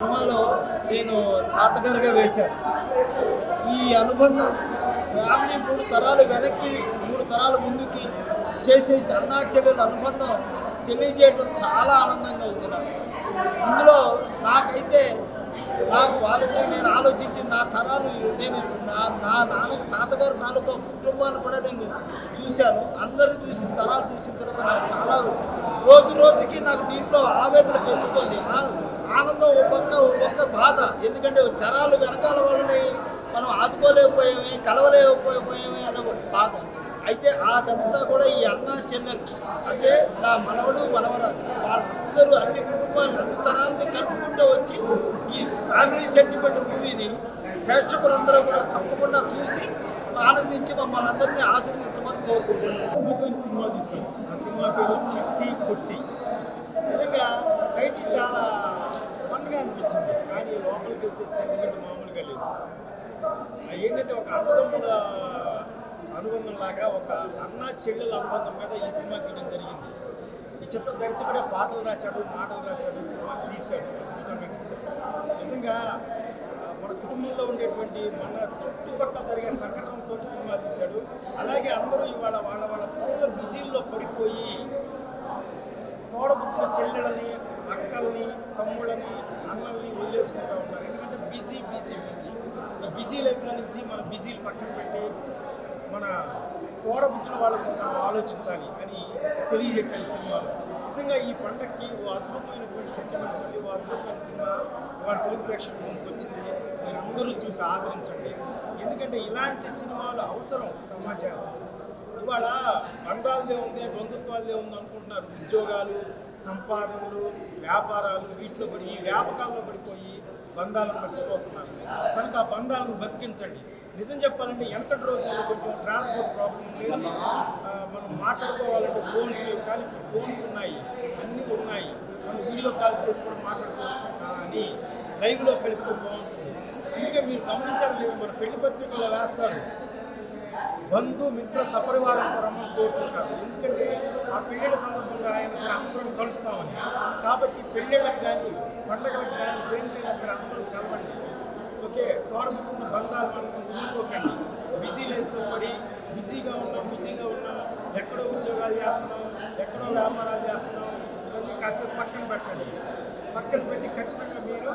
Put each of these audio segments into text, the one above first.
సినిమాలో నేను తాతగారుగా వేశాను. ఈ అనుబంధం ఫ్యామిలీ 3 తరాలు వెనక్కి 3 తరాలు ముందుకి చేసే అన్నా చెల్లెల అనుబంధం తెలియజేయడం చాలా ఆనందంగా ఉంది నాకు. ఇందులో నాకైతే వాళ్ళని నేను ఆలోచించి నా తరాలు నేను నా నా నాన్న తాతగారు తాలూకా కుటుంబాన్ని కూడా నేను చూశాను. అందరూ చూసిన తరాలు చూసిన తర్వాత నాకు చాలా రోజుకి నాకు దీంట్లో ఆవేదన పెరుగుతుంది. ఆనందం ఒక పక్క బాధ. ఎందుకంటే తరాలు వెనకాల వాళ్ళని మనం ఆదుకోలేకపోయామే, కలవలేకపోయామే అనే బాధ. అయితే అదంతా కూడా ఈ అన్నా చెల్లెలు అంటే నా మనవడు మనవరాలు వాళ్ళందరూ అన్ని కుటుంబాలను అన్ని తరాలని కలుపుకుంటూ వచ్చి ఈ ఫ్యామిలీ సెంటిమెంట్ మూవీని ప్రేక్షకులందరూ కూడా తప్పకుండా చూసి ఆనందించి మమ్మల్ని అందరినీ ఆశీర్వదించమని కోరుకుంటున్నాను. సినిమా చూసాం. ఆ సినిమా పేరు చిట్టి పొట్టి. నిజంగా టైటిల్ చాలా ఫన్గా అనిపించింది, కానీ లోపలికి వెళ్తే సెంటిమెంట్ మామూలుగా లేదు. ఏంటంటే ఒక అన్నదమ్ముల అనుబంధం లాగా ఒక అన్న చెల్లెల అనుబంధం మీద ఈ సినిమా తీయడం జరిగింది. ఈ చిత్ర దర్శకుడే పాటలు రాశాడు, మాటలు రాశాడు, సినిమా తీశాడు, అద్భుతంగా తీశాడు. నిజంగా మన కుటుంబంలో ఉండేటువంటి మన చుట్టుపక్కల జరిగే సంఘటనతో సినిమా తీశాడు. అలాగే అందరూ ఇవాళ వాళ్ళ పూల బిజీల్లో పడిపోయి తోడబుట్టిన చెల్లెలని, అక్కల్ని, తమ్ముళ్ళని, అన్నల్ని వదిలేసుకుంటూ ఉన్నారు. ఎందుకంటే బిజీ ఈ బిజీ లైఫ్లో నుంచి మన బిజీలు పక్కన పెట్టి మన తోడబుట్టిన వాళ్ళకి మనం ఆలోచించాలి అని తెలియజేశాను ఈ సినిమాలో. నిజంగా ఈ పండగకి ఓ అద్భుతమైనటువంటి సెంటిమెంట్ ఉంది, ఓ అద్భుతమైన సినిమా ఇవాళ తెలుగు ప్రేక్షకుల ముందుకు వచ్చింది. మీరు అందరూ చూసి ఆదరించండి. ఎందుకంటే ఇలాంటి సినిమాలు అవసరం సమాజానికి. ఇవాళ బంధాలదే ఉంది, బంధుత్వాలదే ఉంది అనుకుంటున్నారు. ఉద్యోగాలు, సంపాదనలు, వ్యాపారాలు వీటిలో పడి ఈ వ్యాపకాల్లో పడిపోయి బంధాలను మర్చిపోతున్నారు. కనుక ఆ బంధాలను బతికించండి. నిజం చెప్పాలంటే వెనకటి రోజుల్లో కొంచెం ట్రాన్స్పోర్ట్ ప్రాబ్లం లేదు, మనం మాట్లాడుకోవాలంటే ఫోన్స్ లేవు. కానీ ఫోన్స్ ఉన్నాయి, అన్నీ ఉన్నాయి. మనం వీడియో కాల్స్ చేసి కూడా మాట్లాడుకోవచ్చు, కానీ లైవ్లో కలిస్తే బాగుంటుంది. అందుకే మీరు గమనించాలి లేదు, మన పెళ్లి పత్రికల్లో వేస్తారు బంధు మిత్ర సపరివారంతో రమ్మని కోరుకుంటారు. ఎందుకంటే ఆ పెళ్ళిళ్ళ సందర్భంగా ఆయన సరే అందరం కలుస్తామని. కాబట్టి పెళ్ళిళ్ళకి కానీ పండగలకు కానీ దేనికైనా సరే అందరూ కలవండి. ఓకే, తోడబుట్టున్న బంధాలు మనం వదులుకోకండి. బిజీ లైఫ్లో పడి బిజీగా ఉన్నాం, ఎక్కడో ఉద్యోగాలు చేస్తున్నాం, ఎక్కడో వ్యాపారాలు చేస్తున్నాం, ఇవన్నీ కాసేపు పక్కన పెట్టి ఖచ్చితంగా మీరు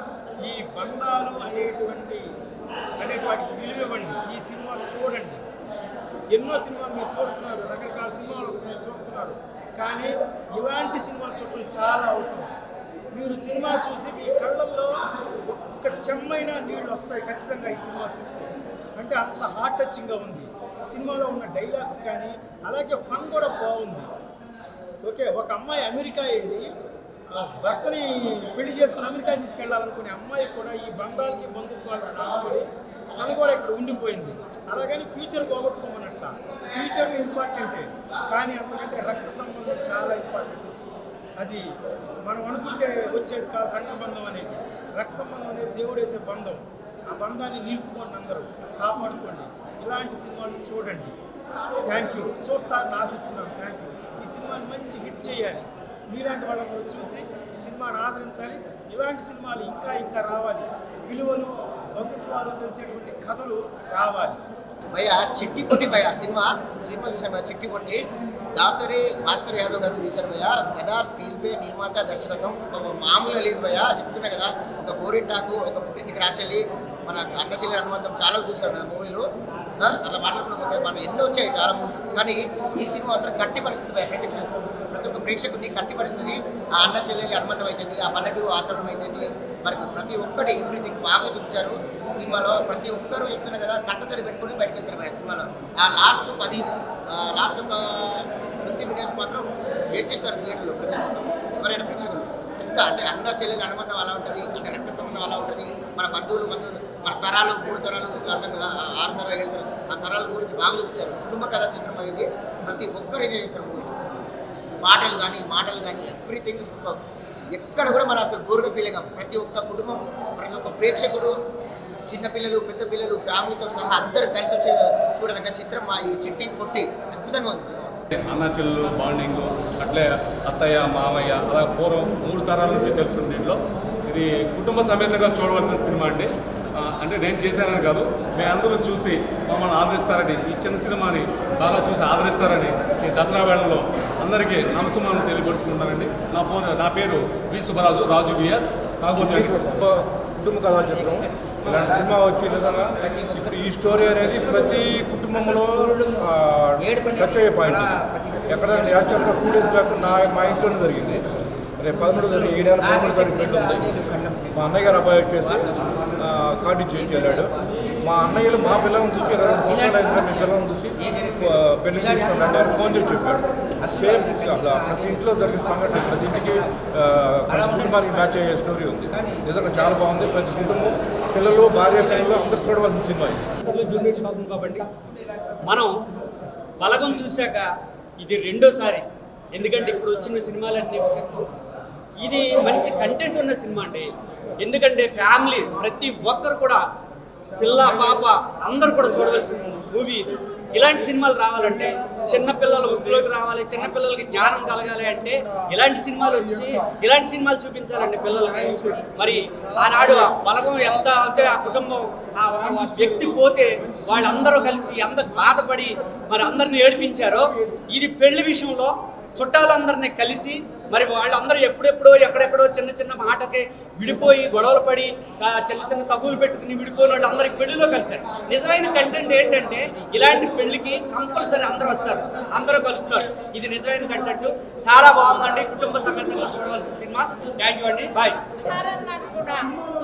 ఈ బంధాలు అనేటువంటి వాటికి విలువ ఇవ్వండి. ఈ సినిమాలు చూడండి. ఎన్నో సినిమాలు మీరు చూస్తున్నారు, రకరకాల సినిమాలు వస్తున్నాయి చూస్తున్నారు, కానీ ఇలాంటి సినిమాలు చూడటం చాలా అవసరం. మీరు సినిమా చూసి మీ కళ్ళల్లో ఒక్క చెమ్మైన నీళ్ళు వస్తాయి ఖచ్చితంగా ఈ సినిమా చూస్తే. అంటే అంత హార్ట్ టచింగ్గా ఉంది ఈ సినిమాలో ఉన్న డైలాగ్స్ కానీ, అలాగే ఫన్ కూడా బాగుంది. ఓకే, ఒక అమ్మాయి అమెరికా వెళ్ళి భర్తని పెళ్లి చేసుకుని అమెరికా తీసుకెళ్లాలనుకునే అమ్మాయి కూడా ఈ బంధాలకి బంధుత్వాలకు నామబడి తను కూడా ఇక్కడ ఉండిపోయింది. అలాగని ఫ్యూచర్ పోగొట్టుకోమనట్ల. ఫ్యూచర్ ఇంపార్టెంటే, కానీ అంతకంటే రక్త సంబంధం చాలా ఇంపార్టెంట్. అది మనం అనుకుంటే వచ్చేది కాదు రక్త బంధం అనేది. రక్త సంబంధం అనేది దేవుడు వేసే బంధం. ఆ బంధాన్ని నిలుపుకోండి, అందరూ కాపాడుకోండి. ఇలాంటి సినిమాలు చూడండి. Thank you. చూస్తారని ఆశిస్తున్నాను. Thank you. ఈ సినిమాని మంచి హిట్ చేయాలి. మీలాంటి వాళ్ళందరూ చూసి ఈ సినిమాని ఆదరించాలి. ఇలాంటి సినిమాలు ఇంకా రావాలి. విలువలు, బంధుత్వాలు తెలిసేటువంటి కథలు రావాలి. భయ్యా చిట్టి పొట్టి భయ్యా సినిమా చూశాను భయ్యా. చిట్టి పొట్టి దాసరి భాస్కర్ యాదవ్ గారు తీశారు భయ్యా. కథ, స్క్రీన్ ప్లే, నిర్మాత, దర్శకత్వం మామూలుగా లేదు భయ్యా. చెప్తున్నా కదా, ఒక గోరింటాకు, ఒక పుట్టింటికి రాచెల్లి, మన అన్న చెల్లి అనుబంధం చాలా చూసాను కదా మూవీలో. అలా మాట్లాడుకున్నపోతే మనం ఎన్నో వచ్చాయి చాలా మూవీస్, కానీ ఈ సినిమా మాత్రం గట్టి పరిస్థితి భయ్యా. ప్రతి ఒక్క ప్రేక్షకుడిని కట్టి పరిస్థితి. ఆ అన్న చెల్లెలి అనుబంధం అవుతుంది, ఆ పల్లెటూరు వాతావరణం అవుతుంది, మనకి ప్రతి ఒక్కటి ఎవ్రీథింగ్ బాగా చూపించారు సినిమాలో. ప్రతి ఒక్కరు చెప్తున్నారు కదా, కంటతడి పెట్టుకుని బయటకు వెళ్తారు భయ్యా సినిమాలో. ఆ లాస్ట్ ఒక 20 మినిట్స్ మాత్రం ఏడ్చేస్తారు థియేటర్లో ప్రజలు మొత్తం, ఎవరైనా ప్రేక్షకులు. ఎంత అంటే అన్న చెల్లెలి అనుబంధం అలా ఉంటుంది, అంటే రక్త సంబంధం అలా ఉంటుంది. మన బంధువులు మన తరాలు 3 తరాలు ఇట్లా అంటాం కదా, 6 తరాలు 7 తరాలు, ఆ తరాల గురించి బాగా చూపించారు. కుటుంబ కథా చిత్రం అయ్యింది. ప్రతి ఒక్కరు ఎంజాయ్ చేస్తారు మూవీని. మాటలు కానీ ఎవ్రీథింగ్ సూపర్. ఎక్కడ కూడా మనం అసలు బోర్గా ఫీల్ అయ్యాం. ప్రతి ఒక్క కుటుంబం, ప్రతి ఒక్క ప్రేక్షకుడు, చిన్నపిల్లలు, పెద్ద పిల్లలు, ఫ్యామిలీతో సహా అందరూ కలిసి వచ్చే చూడదగ్గ చిత్రం మా ఈ చిట్టి పొట్టి. అద్భుతంగా ఉంది. అన్న చెల్లెలు బాండింగ్, అట్లే అత్తయ్య మామయ్య అలా పూర్వం 3 తరాల నుంచి తెలుస్తుంది దీంట్లో. ఇది కుటుంబ సమేతంగా చూడవలసిన సినిమా అండి. అంటే నేను చేశానని కాదు, మీ అందరూ చూసి మమ్మల్ని ఆదరిస్తారని, ఈ చిన్న సినిమాని బాగా చూసి ఆదరిస్తారని ఈ దసరా వేళలో అందరికీ నమస్కారాలు తెలియపరుచుకుంటానండి. నా పేరు వి సుబ్బరాజు, రాజు విఎస్. కాకపోతే కుటుంబ కథా చిత్రం ఇలాంటి సినిమా వచ్చే విధంగా ఇప్పుడు ఈ స్టోరీ అనేది ప్రతి కుటుంబంలో టచ్ అయ్యే పాయింట్. ఎక్కడ యాక్చువల్గా 2 days బ్యాక్ మా ఇంట్లోనే జరిగింది. రేపు 13 తారీఖు, ఈ నెల 13 తారీఖు పెళ్లి ఉంది. మా అన్నయ్య గారు అబ్బాయి వచ్చేసి కార్డు చేంజ్ వెళ్ళాడు. మా అన్నయ్యలు మా పిల్లలను చూసి 2 సంవత్సరాలు అయితే మీ పిల్లలను చూసి పెళ్లి తీసుకున్నాడు అని ఫోన్ చేసి చెప్పాడు. సేమ్ ప్రతి ఇంట్లో జరిగిన సంఘటన ప్రతి ఇంటికి కుటుంబానికి మ్యాచ్ అయ్యే స్టోరీ ఉంది. నిజంగా చాలా బాగుంది. ప్రతి కుటుంబం, పిల్లలు, భార్య, పిల్లలు అందరూ చూడవలసిన సినిమా ఇది. జూనియర్ షాపింగ్ కాబట్టి మనం బలగం చూశాక ఇది రెండోసారి. ఎందుకంటే ఇప్పుడు వచ్చిన సినిమాలన్నీ ఒక ఎత్తు. ఇది మంచి కంటెంట్ ఉన్న సినిమా అండి. ఎందుకంటే ఫ్యామిలీ ప్రతి ఒక్కరు కూడా, పిల్ల పాప అందరూ కూడా చూడవలసిన మూవీ ఇది. ఇలాంటి సినిమాలు రావాలంటే చిన్నపిల్లలు వృద్ధిలోకి రావాలి, చిన్నపిల్లలకి జ్ఞానం కలగాలి అంటే ఇలాంటి సినిమాలు వచ్చి ఇలాంటి సినిమాలు చూపించాలండి పిల్లలకి. మరి ఆనాడు బలగం ఎంత అంటే ఆ కుటుంబం ఆ వ్యక్తి పోతే వాళ్ళందరూ కలిసి ఎంత బాధపడి మరి అందరిని ఏడిపించారో, ఇది పెళ్లి విషయంలో చుట్టాలందరినీ కలిసి మరి వాళ్ళందరూ ఎప్పుడెప్పుడో ఎక్కడెక్కడో చిన్న చిన్న మాటకి విడిపోయి గొడవలు పడి చిన్న చిన్న తగులు పెట్టుకుని విడిపోయిన వాళ్ళు అందరికి పెళ్లిలో కలిశారు. నిజమైన కంటెంట్ ఏంటంటే ఇలాంటి పెళ్లికి కంపల్సరీ అందరూ వస్తారు, అందరూ కలుస్తారు. ఇది నిజమైన కంటెంట్. చాలా బాగుందండి. కుటుంబ సమేతంగా చూడవలసిన సినిమా. థ్యాంక్ యూ అండి. బాయ్. కూడా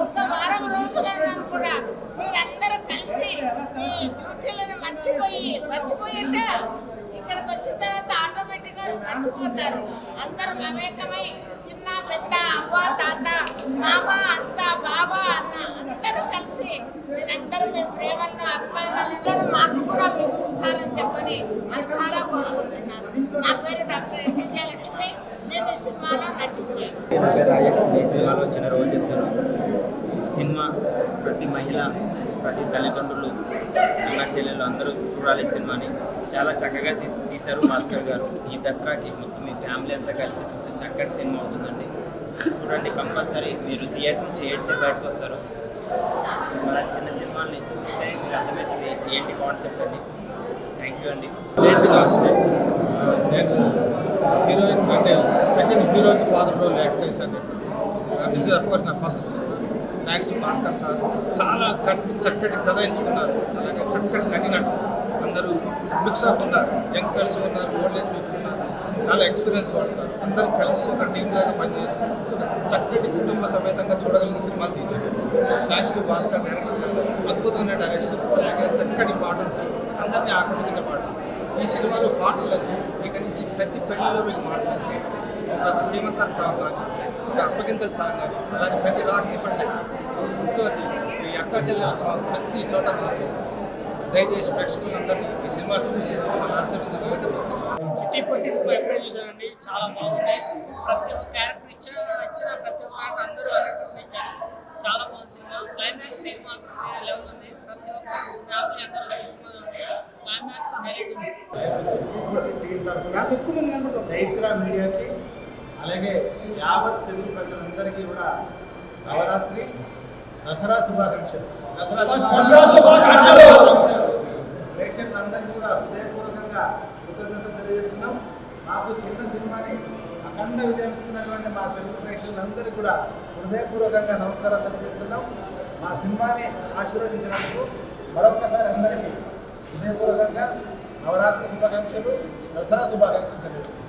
ఒక వారం రోజులైనా కూడా మీరందరూ కలిసి మీ డ్యూటీలను మర్చిపోయి ఇక్కడికి వచ్చిన తర్వాత ఆటోమేటిక్గా మర్చిపోతారు. అందరూ మమేకమై చిన్న పెద్ద అవ్వ తాత మామ అత్త బాబా అన్న అందరూ కలిసి మీరందరూ మీ ప్రేమలను అభిమానాలను మాకు కూడా మిగులుస్తారని చెప్పని మనసారా కోరుకుంటున్నాను. నా పేరు డాక్టర్ ఎం విజయలక్ష్మి. నేను ఈ సినిమాలో నటించాను. నా పేరు రాజేష్. ఈ సినిమాలో చిన్న రోల్ చేశాను. సినిమా ప్రతి మహిళ, ప్రతి తల్లిదండ్రులు, అన్న చెల్లెలు అందరూ చూడాలి. సినిమాని చాలా చక్కగా తీశారు భాస్కర్ గారు. ఈ దసరాకి మొత్తం మీ ఫ్యామిలీ అంతా కలిసి చూసి చక్కటి సినిమా అవుతుందండి. చూడండి, కంపల్సరీ మీరు థియేటర్ నుంచి ఏడ్చి బయటకు వస్తారు. మన చిన్న సినిమాని చూస్తే మీరు అర్థమవుతుంది ఏంటి కాన్సెప్ట్ అని. థ్యాంక్ యూ అండి. నేను హీరోయిన్ అంటే second heroine father role act చేశాను. దిస్ ఇస్ అఫ్కోర్స్ నా first cinema. Thanks to Bhaskar sir. చాలా చక్కటి కథ ఎంచుకున్నారు. అలాగే చక్కటి నటినట్టు అందరూ మిక్స్ ఆఫ్ ఉన్నారు. యంగ్స్టర్స్ ఉన్నారు, ఓల్డ్ ఏజ్ పీపుల్ ఉన్నారు, చాలా ఎక్స్పీరియన్స్ వాళ్ళు ఉన్నారు. అందరూ కలిసి ఒక టీం లాగా పనిచేసి చక్కటి కుటుంబ సమేతంగా చూడగలిగిన సినిమాలు తీశారు. థ్యాంక్స్ టు భాస్కర్ డైరెక్టర్ గారు. అద్భుతమైన డైరెక్షన్, అలాగే చక్కటి పాటలు, అందరినీ ఆకట్టుకునే పాటలు. ఈ సినిమాలో పాటలన్నీ ఇక నుంచి ప్రతి పెళ్లిలో మీకు మాట్లాడుతాయి. ఒక సీమంతాల సాంగ్ కానీ, ఒక అప్పగింతల సాంగ్ కానీ, అలాగే ప్రతి రాఖీ పండుగ, ఇంకోటి ఈ అక్క చెల్లెల సాంగ్ ప్రతి చోట మాకు. దయచేసి ప్రేక్షకులందరినీ ఈ సినిమా చూసి మన ఆశీర్వదించాలని చిట్టి పొట్టి సినిమా ఎప్పుడే చూసానండి. చాలా బాగుంది. ప్రతి ఒక్క క్యారెక్టర్ ఇచ్చిన ప్రతి ఒక్క అందరూ అనిపించారు. చాలా బాగుంది సినిమా. క్లైమాక్స్ సీన్ మాత్రం వేరే లెవెల్ ఉంది. ప్రతి ఒక్క ఫ్యామిలీ అందరూ సినిమా క్లైమాక్స్ హైలైట్ ఉంది. చైత్ర మీడియాకి అలాగే యావత్ తెలుగు ప్రజలందరికీ కూడా నవరాత్రి దసరా శుభాకాంక్షలు. ప్రేక్షకులందరికీ కూడా హృదయపూర్వకంగా కృతజ్ఞత తెలియజేస్తున్నాం. మాకు చిన్న సినిమాని అఖండ విజయం ఇస్తున్నటువంటి మా తెలుగు ప్రేక్షకులందరికీ కూడా హృదయపూర్వకంగా నమస్కారం తెలియజేస్తున్నాం. మా సినిమాని ఆశీర్వదించినందుకు మరొక్కసారి అందరికీ హృదయపూర్వకంగా నవరాత్రి శుభాకాంక్షలు, దసరా శుభాకాంక్షలు తెలియజేస్తున్నాం.